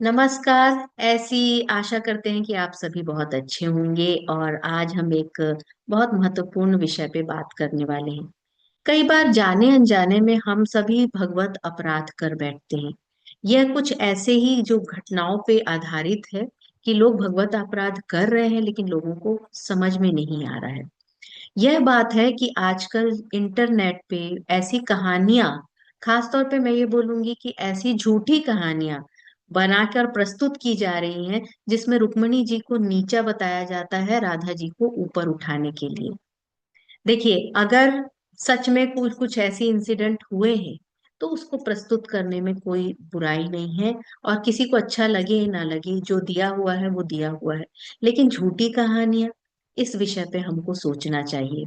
नमस्कार। ऐसी आशा करते हैं कि आप सभी बहुत अच्छे होंगे और आज हम एक बहुत महत्वपूर्ण विषय पे बात करने वाले हैं। कई बार जाने अनजाने में हम सभी भगवत अपराध कर बैठते हैं। यह कुछ ऐसे ही जो घटनाओं पे आधारित है कि लोग भगवत अपराध कर रहे हैं लेकिन लोगों को समझ में नहीं आ रहा है। यह बात है कि आजकल इंटरनेट पे ऐसी कहानियां, खास तौर पे मैं ये बोलूंगी कि ऐसी झूठी कहानियां बनाकर प्रस्तुत की जा रही हैं जिसमें रुक्मिणी जी को नीचा बताया जाता है राधा जी को ऊपर उठाने के लिए। देखिए, अगर सच में कुछ कुछ ऐसे इंसिडेंट हुए हैं तो उसको प्रस्तुत करने में कोई बुराई नहीं है। और किसी को अच्छा लगे ना लगे, जो दिया हुआ है वो दिया हुआ है। लेकिन झूठी कहानियां, इस विषय पे हमको सोचना चाहिए।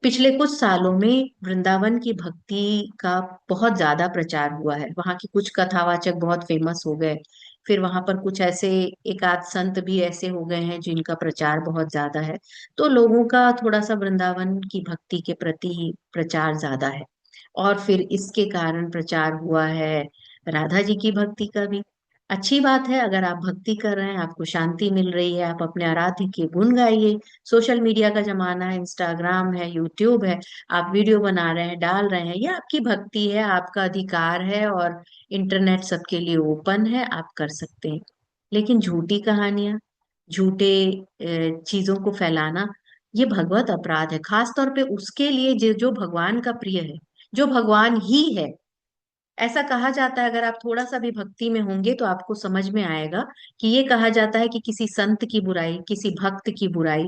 पिछले कुछ सालों में वृंदावन की भक्ति का बहुत ज्यादा प्रचार हुआ है। वहाँ की कुछ कथावाचक बहुत फेमस हो गए। फिर वहां पर कुछ ऐसे एक आध संत भी ऐसे हो गए हैं जिनका प्रचार बहुत ज्यादा है। तो लोगों का थोड़ा सा वृंदावन की भक्ति के प्रति प्रचार ज्यादा है। और फिर इसके कारण प्रचार हुआ है राधा जी की भक्ति का भी। अच्छी बात है, अगर आप भक्ति कर रहे हैं, आपको शांति मिल रही है, आप अपने आराध्य के गुण गाइए। सोशल मीडिया का जमाना है, इंस्टाग्राम है, यूट्यूब है। आप वीडियो बना रहे हैं, डाल रहे हैं, ये आपकी भक्ति है, आपका अधिकार है। और इंटरनेट सबके लिए ओपन है, आप कर सकते हैं। लेकिन झूठी कहानियां, झूठे चीजों को फैलाना, ये भगवत अपराध है। खास तौर पे उसके लिए जो जो भगवान का प्रिय है, जो भगवान ही है। ऐसा कहा जाता है, अगर आप थोड़ा सा भी भक्ति में होंगे तो आपको समझ में आएगा कि ये कहा जाता है कि किसी संत की बुराई, किसी भक्त की बुराई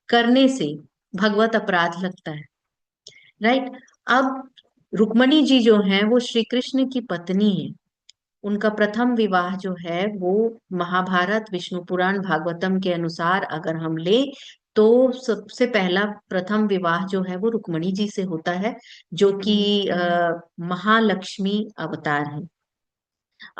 करने से भगवत अपराध लगता है। राइट। अब रुक्मणी जी जो हैं वो श्री कृष्ण की पत्नी है। उनका प्रथम विवाह जो है वो महाभारत, विष्णु पुराण, भागवतम के अनुसार अगर हम ले तो सबसे पहला प्रथम विवाह जो है वो रुक्मणी जी से होता है, जो कि महालक्ष्मी अवतार है।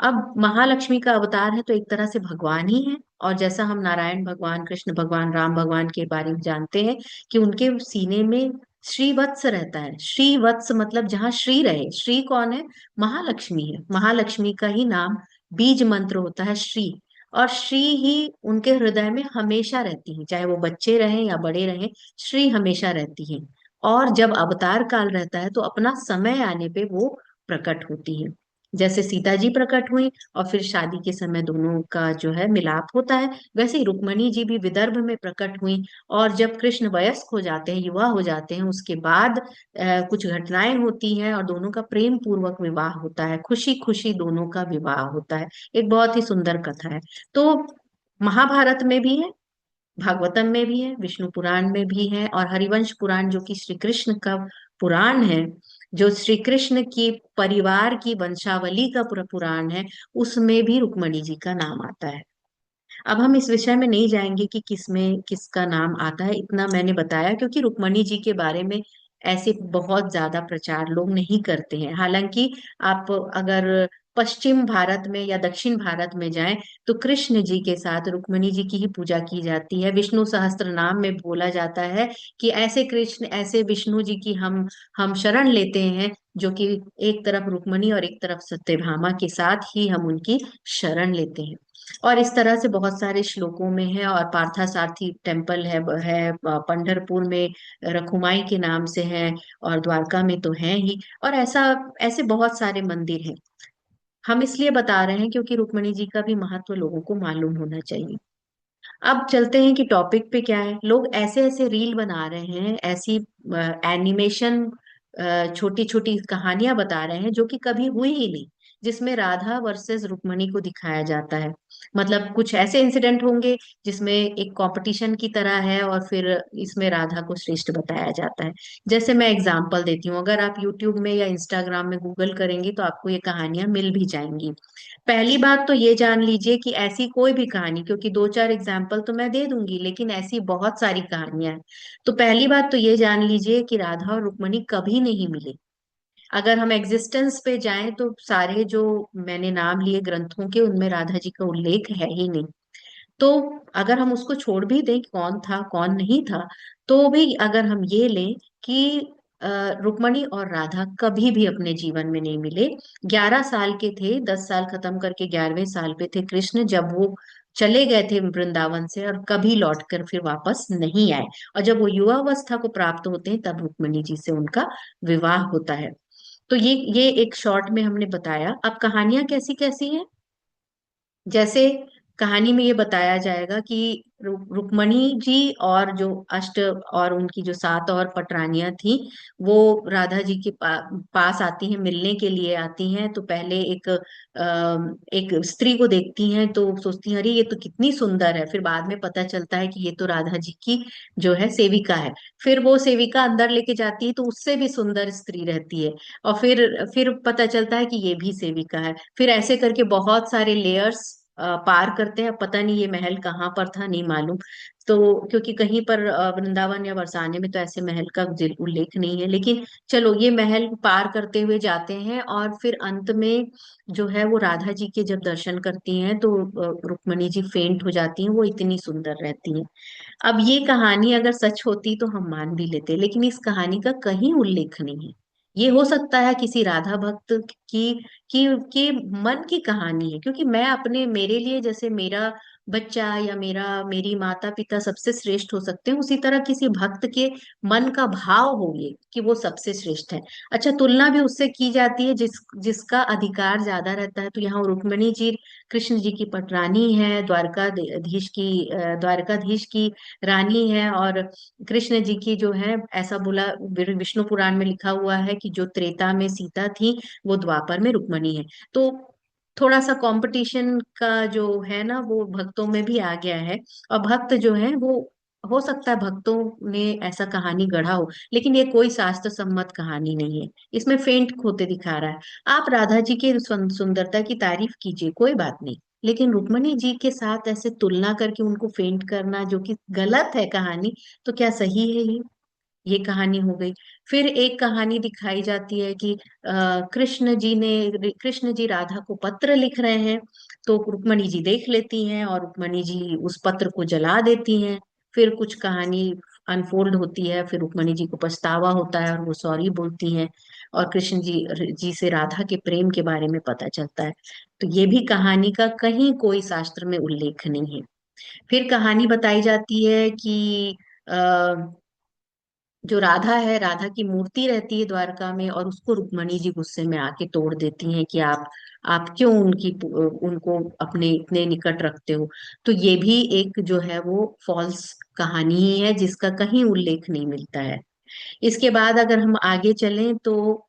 अब महालक्ष्मी का अवतार है तो एक तरह से भगवान ही है। और जैसा हम नारायण भगवान, कृष्ण भगवान, राम भगवान के बारे में जानते हैं कि उनके सीने में श्रीवत्स रहता है। श्रीवत्स मतलब जहाँ श्री रहे। श्री कौन है? महालक्ष्मी है। महालक्ष्मी का ही नाम, बीज मंत्र होता है श्री। और श्री ही उनके हृदय में हमेशा रहती है, चाहे वो बच्चे रहें या बड़े रहें। श्री हमेशा रहती है। और जब अवतार काल रहता है तो अपना समय आने पे वो प्रकट होती है। जैसे सीता जी प्रकट हुई और फिर शादी के समय दोनों का जो है मिलाप होता है, वैसे ही रुक्मणी जी भी विदर्भ में प्रकट हुई। और जब कृष्ण वयस्क हो जाते हैं, युवा हो जाते हैं, उसके बाद कुछ घटनाएं होती हैं और दोनों का प्रेम पूर्वक विवाह होता है, खुशी खुशी दोनों का विवाह होता है। एक बहुत ही सुंदर कथा है। तो महाभारत में भी है, भागवतम में भी है, विष्णु पुराण में भी है, और हरिवंश पुराण जो कि श्री कृष्ण का पुराण है, जो श्री कृष्ण की परिवार की वंशावली का पूरा पुराण है, उसमें भी रुक्मणी जी का नाम आता है। अब हम इस विषय में नहीं जाएंगे कि किसमें किसका नाम आता है, इतना मैंने बताया क्योंकि रुक्मणी जी के बारे में ऐसे बहुत ज्यादा प्रचार लोग नहीं करते हैं। हालांकि आप अगर पश्चिम भारत में या दक्षिण भारत में जाएं तो कृष्ण जी के साथ रुक्मणी जी की ही पूजा की जाती है। विष्णु सहस्त्र नाम में बोला जाता है कि ऐसे कृष्ण, ऐसे विष्णु जी की हम शरण लेते हैं, जो कि एक तरफ रुक्मणी और एक तरफ सत्यभामा के साथ ही हम उनकी शरण लेते हैं। और इस तरह से बहुत सारे श्लोकों में है। और पार्था सारथी टेम्पल है पंढरपुर में रखुमाई के नाम से है, और द्वारका में तो है ही। और ऐसा, ऐसे बहुत सारे मंदिर हैं। हम इसलिए बता रहे हैं क्योंकि रुक्मणी जी का भी महत्व लोगों को मालूम होना चाहिए। अब चलते हैं कि टॉपिक पे क्या है। लोग ऐसे ऐसे रील बना रहे हैं, ऐसी एनिमेशन, छोटी छोटी कहानियां बता रहे हैं जो कि कभी हुई ही नहीं, जिसमें राधा वर्सेस रुक्मणी को दिखाया जाता है। मतलब कुछ ऐसे इंसिडेंट होंगे जिसमें एक कंपटीशन की तरह है और फिर इसमें राधा को श्रेष्ठ बताया जाता है। जैसे मैं एग्जांपल देती हूँ, अगर आप यूट्यूब में या इंस्टाग्राम में गूगल करेंगे तो आपको ये कहानियां मिल भी जाएंगी। पहली बात तो ये जान लीजिए कि ऐसी कोई भी कहानी, क्योंकि दो चार एग्जाम्पल तो मैं दे दूंगी लेकिन ऐसी बहुत सारी कहानियां हैं। तो पहली बात तो ये जान लीजिए कि राधा और रुक्मणी कभी नहीं मिले। अगर हम एग्जिस्टेंस पे जाएं तो सारे जो मैंने नाम लिए ग्रंथों के, उनमें राधा जी का उल्लेख है ही नहीं। तो अगर हम उसको छोड़ भी दें कि कौन था कौन नहीं था, तो भी अगर हम ये लें कि रुक्मणी और राधा कभी भी अपने जीवन में नहीं मिले। 11 साल के थे, 10 साल खत्म करके 11वें साल पे थे कृष्ण जब वो चले गए थे वृंदावन से, और कभी लौट कर फिर वापस नहीं आए। और जब वो युवावस्था को प्राप्त होते हैं तब रुक्मणी जी से उनका विवाह होता है। तो ये एक शॉर्ट में हमने बताया। अब कहानियां कैसी कैसी हैं, जैसे कहानी में ये बताया जाएगा कि रुक्मणी जी और जो अष्ट और उनकी जो 7 और पटरानियां थी, वो राधा जी के पास आती हैं, मिलने के लिए आती हैं। तो पहले एक स्त्री को देखती हैं तो सोचती हैं अरे ये तो कितनी सुंदर है। फिर बाद में पता चलता है कि ये तो राधा जी की जो है सेविका है। फिर वो सेविका अंदर लेके जाती है तो उससे भी सुंदर स्त्री रहती है। और फिर पता चलता है कि ये भी सेविका है। फिर ऐसे करके बहुत सारे लेयर्स पार करते हैं। पता नहीं ये महल कहाँ पर था, नहीं मालूम। तो क्योंकि कहीं पर वृंदावन या बरसाने में तो ऐसे महल का उल्लेख नहीं है, लेकिन चलो ये महल पार करते हुए जाते हैं। और फिर अंत में जो है वो राधा जी के जब दर्शन करती हैं तो रुक्मणी जी फेंट हो जाती हैं, वो इतनी सुंदर रहती हैं। अब ये कहानी अगर सच होती तो हम मान भी लेते, लेकिन इस कहानी का कहीं उल्लेख नहीं है। ये हो सकता है किसी राधा भक्त की की मन की कहानी है, क्योंकि मैं अपने मेरे लिए जैसे मेरा बच्चा या मेरी माता पिता सबसे श्रेष्ठ हो सकते हैं, उसी तरह किसी भक्त के मन का भाव हो ये कि वो सबसे श्रेष्ठ है। अच्छा, तुलना भी उससे की जाती है जिसका अधिकार ज्यादा रहता है। तो यहाँ रुक्मिणी जी कृष्ण जी की पटरानी है, द्वारकाधीश की रानी है। और कृष्ण जी की जो है, ऐसा बोला विष्णु पुराण में लिखा हुआ है कि जो त्रेता में सीता थी वो द्वापर में रुक्मणी है। तो थोड़ा सा कंपटीशन का जो है ना वो भक्तों में भी आ गया है। और भक्त जो है वो हो सकता है भक्तों ने ऐसा कहानी गढ़ा हो, लेकिन ये कोई शास्त्र सम्मत कहानी नहीं है। इसमें फेंट होते दिखा रहा है। आप राधा जी की सुंदरता की तारीफ कीजिए, कोई बात नहीं, लेकिन रुक्मणी जी के साथ ऐसे तुलना करके उनको फेंट करना जो कि गलत है कहानी, तो क्या सही है ये कहानी हो गई। फिर एक कहानी दिखाई जाती है कि कृष्ण जी राधा को पत्र लिख रहे हैं। तो रुक्मणी जी देख लेती हैं और रुक्मणी जी उस पत्र को जला देती हैं। फिर कुछ कहानी अनफोल्ड होती है, फिर रुक्मणी जी को पछतावा होता है और वो सॉरी बोलती हैं। और कृष्ण जी से राधा के प्रेम के बारे में पता चलता है। तो ये भी कहानी का कहीं कोई शास्त्र में उल्लेख नहीं है। फिर कहानी बताई जाती है कि जो राधा है, राधा की मूर्ति रहती है द्वारका में, और उसको रुक्मणी जी गुस्से में आके तोड़ देती हैं कि आप क्यों उनको अपने इतने निकट रखते हो। तो ये भी एक जो है वो फॉल्स कहानी ही है जिसका कहीं उल्लेख नहीं मिलता है। इसके बाद अगर हम आगे चलें तो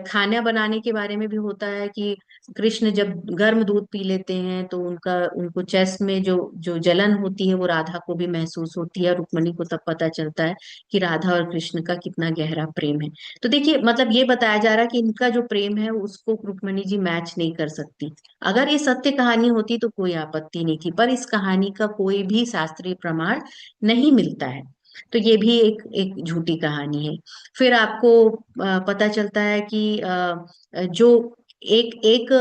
खाना बनाने के बारे में भी होता है कि कृष्ण जब गर्म दूध पी लेते हैं तो उनको चेस्ट में जो जो जलन होती है वो राधा को भी महसूस होती है। और रुक्मणी को तब पता चलता है कि राधा और कृष्ण का कितना गहरा प्रेम है। तो देखिए, मतलब ये बताया जा रहा है कि इनका जो प्रेम है उसको रुक्मणी जी मैच नहीं कर सकती। अगर ये सत्य कहानी होती तो कोई आपत्ति नहीं थी, पर इस कहानी का कोई भी शास्त्रीय प्रमाण नहीं मिलता है। तो ये भी एक एक झूठी कहानी है। फिर आपको पता चलता है कि जो एक एक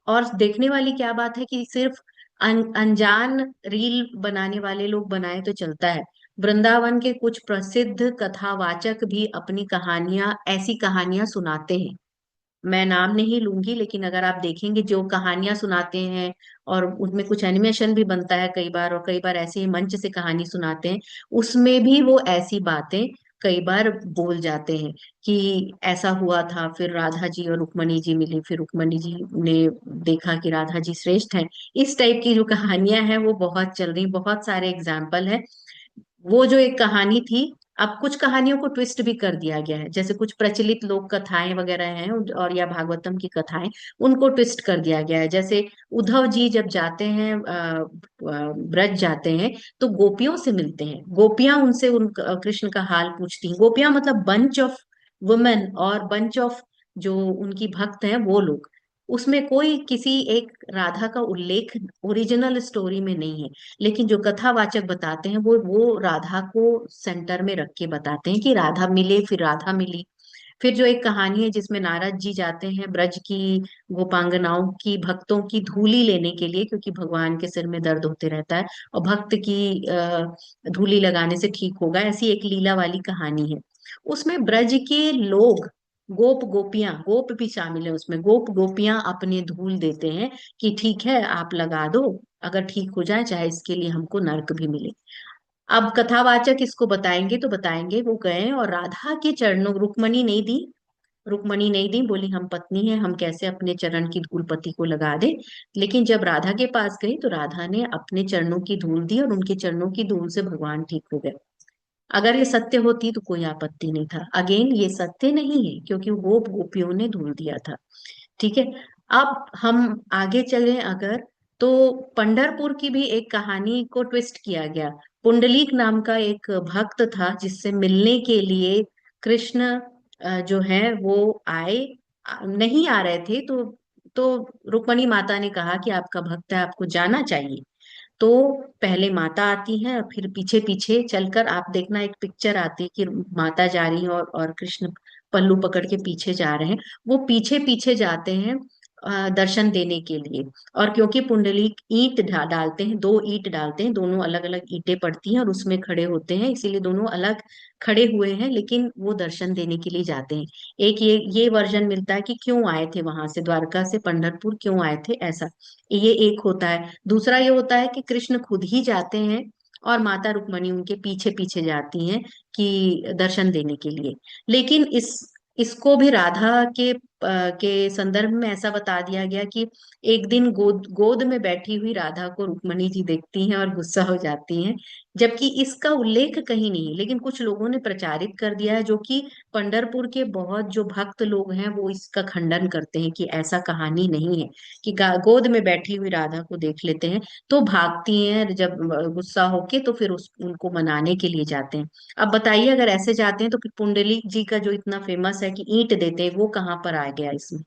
और देखने वाली क्या बात है कि सिर्फ अनजान रील बनाने वाले लोग बनाए तो चलता है। वृंदावन के कुछ प्रसिद्ध कथावाचक भी अपनी कहानियां, ऐसी कहानियां सुनाते हैं। मैं नाम नहीं लूंगी, लेकिन अगर आप देखेंगे जो कहानियां सुनाते हैं, और उसमें कुछ एनिमेशन भी बनता है कई बार, और कई बार ऐसे ही मंच से कहानी सुनाते हैं, उसमें भी वो ऐसी बातें कई बार बोल जाते हैं कि ऐसा हुआ था, फिर राधा जी और रुक्मणी जी मिली, फिर रुक्मणी जी ने देखा कि राधा जी श्रेष्ठ हैं। इस टाइप की जो कहानियां हैं वो बहुत चल रही, बहुत सारे एग्जाम्पल है। वो जो एक कहानी थी, अब कुछ कहानियों को ट्विस्ट भी कर दिया गया है, जैसे कुछ प्रचलित लोक कथाएं वगैरह हैं और या भागवतम की कथाएं, उनको ट्विस्ट कर दिया गया है। जैसे उद्धव जी जब जाते हैं ब्रज जाते हैं तो गोपियों से मिलते हैं, गोपियां उनसे कृष्ण का हाल पूछती हैं। गोपियां मतलब बंच ऑफ वुमेन और बंच ऑफ जो उनकी भक्त हैं वो लोग। उसमें कोई किसी एक राधा का उल्लेख ओरिजिनल स्टोरी में नहीं है, लेकिन जो कथावाचक बताते हैं वो राधा को सेंटर में रख के बताते हैं कि राधा मिले, फिर राधा मिली। फिर जो एक कहानी है जिसमें नारद जी जाते हैं ब्रज की गोपांगनाओं की, भक्तों की धूली लेने के लिए, क्योंकि भगवान के सिर में दर्द होते रहता है और भक्त की धूली लगाने से ठीक होगा, ऐसी एक लीला वाली कहानी है। उसमें ब्रज के लोग, गोप गोपियां, गोप भी शामिल है उसमें, गोप गोपियां अपने धूल देते हैं कि ठीक है आप लगा दो, अगर ठीक हो जाए चाहे इसके लिए हमको नर्क भी मिले। अब कथावाचक इसको बताएंगे तो बताएंगे, वो गए और राधा के चरणों, रुक्मणी नहीं दी, रुक्मणी नहीं दी, बोली हम पत्नी हैं, हम कैसे अपने चरण की धूल पति को लगा दे। लेकिन जब राधा के पास गई तो राधा ने अपने चरणों की धूल दी और उनके चरणों की धूल से भगवान ठीक हो गए। अगर ये सत्य होती तो कोई आपत्ति नहीं था, अगेन ये सत्य नहीं है क्योंकि वो गोपियों ने धूल दिया था। ठीक है। अब हम आगे चलें अगर, तो पंढरपुर की भी एक कहानी को ट्विस्ट किया गया। पुंडलीक नाम का एक भक्त था जिससे मिलने के लिए कृष्ण जो है वो आए, नहीं आ रहे थे, तो रुक्मणी माता ने कहा कि आपका भक्त है, आपको जाना चाहिए। तो पहले माता आती है और फिर पीछे पीछे चलकर आप देखना, एक पिक्चर आती है कि माता जा रही है और कृष्ण पल्लू पकड़ के पीछे जा रहे हैं। वो पीछे पीछे जाते हैं दर्शन देने के लिए। और क्योंकि पुंडलीक ईंट डालते हैं, दो ईंट डालते हैं, दोनों अलग अलग ईंटें पड़ती हैं और उसमें खड़े होते हैं, इसीलिए दोनों अलग खड़े हुए हैं, लेकिन वो दर्शन देने के लिए जाते हैं। एक ये वर्जन मिलता है कि क्यों आए थे वहां से, द्वारका से पंढरपुर क्यों आए थे, ऐसा ये एक होता है। दूसरा ये होता है कि कृष्ण खुद ही जाते हैं और माता रुक्मणी उनके पीछे पीछे जाती हैं कि दर्शन देने के लिए। लेकिन इसको भी राधा के संदर्भ में ऐसा बता दिया गया कि एक दिन गोद गोद में बैठी हुई राधा को रुक्मणी जी देखती हैं और गुस्सा हो जाती हैं, जबकि इसका उल्लेख कहीं नहीं है, लेकिन कुछ लोगों ने प्रचारित कर दिया है, जो कि पंढरपुर के बहुत जो भक्त लोग हैं वो इसका खंडन करते हैं कि ऐसा कहानी नहीं है, कि गोद में बैठी हुई राधा को देख लेते हैं तो भागती हैं, जब गुस्सा होके तो फिर उनको मनाने के लिए जाते हैं। अब बताइए अगर ऐसे जाते हैं तो फिर पुंडलीक जी का जो इतना फेमस है कि ईंट देते हैं, वो कहाँ पर आ गया इसमें।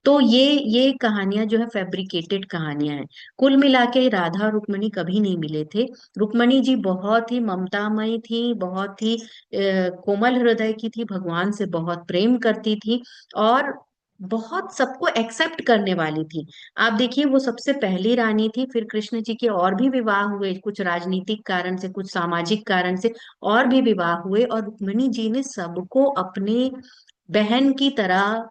तो ये कहानियां जो है फैब्रिकेटेड कहानियां हैं। कुल मिला के राधा और रुक्मणी कभी नहीं मिले थे। रुक्मणी जी बहुत ही ममतामयी थी, बहुत ही कोमल हृदय की थी, भगवान से बहुत प्रेम करती थी और बहुत सबको एक्सेप्ट करने वाली थी। आप देखिए वो सबसे पहली रानी थी, फिर कृष्ण जी के और भी विवाह हुए, कुछ राजनीतिक कारण से, कुछ सामाजिक कारण से और भी विवाह हुए, और रुक्मणी जी ने सबको अपने बहन की तरह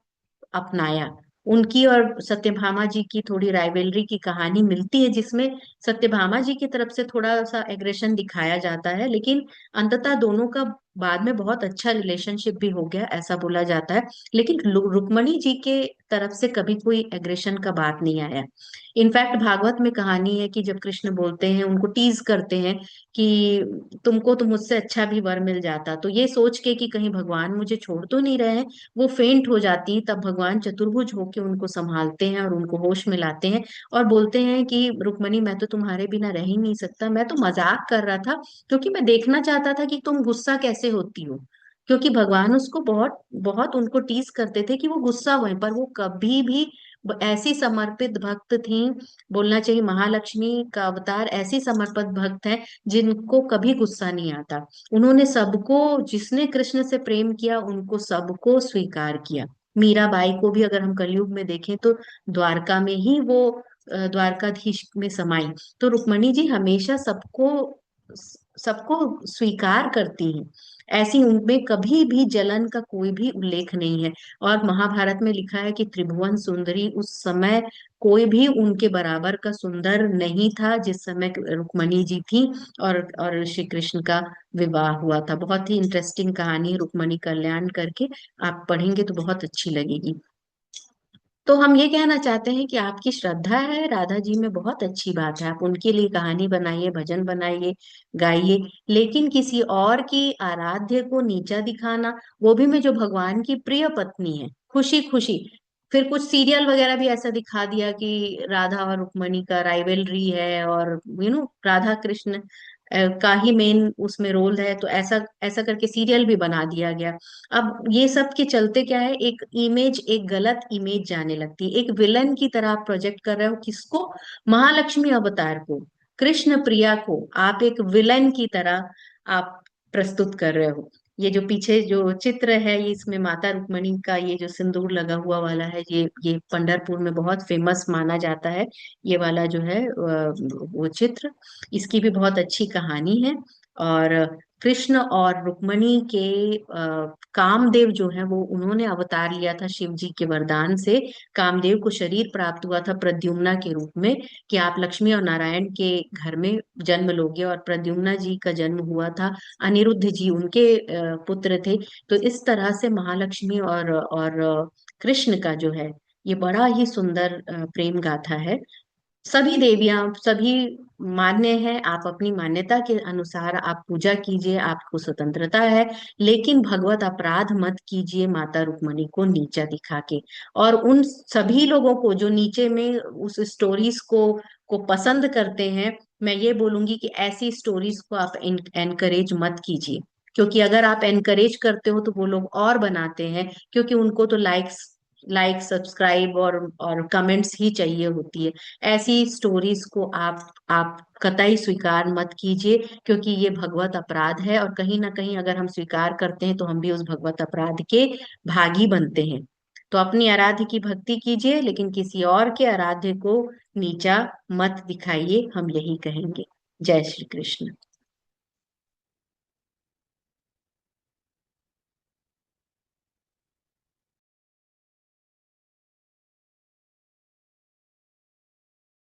अपनाया। उनकी और सत्यभामा जी की थोड़ी राइवलरी की कहानी मिलती है, जिसमें सत्यभामा जी की तरफ से थोड़ा सा एग्रेशन दिखाया जाता है, लेकिन अंततः दोनों का बाद में बहुत अच्छा रिलेशनशिप भी हो गया, ऐसा बोला जाता है। लेकिन रुक्मणी जी के तरफ से कभी कोई एग्रेशन का बात नहीं आया। इनफैक्ट भागवत में कहानी है कि जब कृष्ण बोलते हैं, उनको टीज करते हैं कि तुमको तो मुझसे अच्छा भी वर मिल जाता, तो ये सोच के कि कहीं भगवान मुझे छोड़ तो नहीं रहे हैं, वो फेंट हो जाती हैं। तब भगवान चतुर्भुज होके उनको संभालते हैं और उनको होश में लाते हैं और बोलते हैं कि रुक्मणी मैं तो तुम्हारे बिना रह ही नहीं सकता, मैं तो मजाक कर रहा था, क्योंकि मैं देखना चाहता था कि तुम गुस्सा कैसे होती हो। क्योंकि भगवान उसको बहुत बहुत उनको टीस करते थे कि वो गुस्सा हुए, पर वो कभी भी ऐसी समर्पित भक्त थी, बोलना चाहिए महालक्ष्मी का अवतार, ऐसी समर्पित भक्त है जिनको कभी गुस्सा नहीं आता। उन्होंने सबको, जिसने कृष्ण से प्रेम किया उनको सबको स्वीकार किया। मीराबाई को भी अगर हम कलयुग में देखें तो द्वारका में ही वो द्वारकाधीश में समाई। तो रुक्मणी जी हमेशा सबको सबको स्वीकार करती हैं, ऐसी उनमें कभी भी जलन का कोई भी उल्लेख नहीं है। और महाभारत में लिखा है कि त्रिभुवन सुंदरी उस समय कोई भी उनके बराबर का सुंदर नहीं था जिस समय रुक्मणी जी थी और श्री कृष्ण का विवाह हुआ था। बहुत ही इंटरेस्टिंग कहानी है रुक्मणी कल्याण करके, आप पढ़ेंगे तो बहुत अच्छी लगेगी। तो हम ये कहना चाहते हैं कि आपकी श्रद्धा है राधा जी में, बहुत अच्छी बात है, आप उनके लिए कहानी बनाइए, भजन बनाइए, गाइए। लेकिन किसी और की आराध्य को नीचा दिखाना, वो भी में जो भगवान की प्रिय पत्नी है, खुशी खुशी, फिर कुछ सीरियल वगैरह भी ऐसा दिखा दिया कि राधा और रुक्मणी का राइवलरी है और राधा कृष्ण का ही मेन उसमें रोल है, तो ऐसा ऐसा करके सीरियल भी बना दिया गया। अब ये सब के चलते क्या है, एक इमेज, एक गलत इमेज जाने लगती है, एक विलन की तरह आप प्रोजेक्ट कर रहे हो किसको, महालक्ष्मी अवतार को, कृष्ण प्रिया को आप एक विलन की तरह आप प्रस्तुत कर रहे हो। ये जो पीछे जो चित्र है, ये इसमें माता रुक्मणी का ये जो सिंदूर लगा हुआ वाला है, ये पंढरपुर में बहुत फेमस माना जाता है, ये वाला जो है वो चित्र, इसकी भी बहुत अच्छी कहानी है। और कृष्ण और रुक्मणी के कामदेव जो है वो उन्होंने अवतार लिया था शिव जी के वरदान से। कामदेव को शरीर प्राप्त हुआ था प्रद्युम्ना के रूप में, कि आप लक्ष्मी और नारायण के घर में जन्म लोगे, और प्रद्युम्ना जी का जन्म हुआ था, अनिरुद्ध जी उनके पुत्र थे। तो इस तरह से महालक्ष्मी और कृष्ण का जो है ये बड़ा ही सुंदर प्रेम गाथा है। सभी देवियां, सभी मान्य है, आप अपनी मान्यता के अनुसार आप पूजा कीजिए, आपको स्वतंत्रता है। लेकिन भगवत अपराध मत कीजिए माता रुक्मणी को नीचा दिखा के। और उन सभी लोगों को जो नीचे में उस स्टोरीज को पसंद करते हैं, मैं ये बोलूंगी कि ऐसी स्टोरीज को आप एनकरेज मत कीजिए। क्योंकि अगर आप एनकरेज करते हो तो वो लोग और बनाते हैं, क्योंकि उनको तो लाइक सब्सक्राइब और कमेंट्स ही चाहिए होती है। ऐसी स्टोरीज को आप कतई स्वीकार मत कीजिए, क्योंकि ये भगवत अपराध है, और कहीं ना कहीं अगर हम स्वीकार करते हैं तो हम भी उस भगवत अपराध के भागी बनते हैं। तो अपनी आराध्य की भक्ति कीजिए, लेकिन किसी और के आराध्य को नीचा मत दिखाइए, हम यही कहेंगे। जय श्री कृष्ण।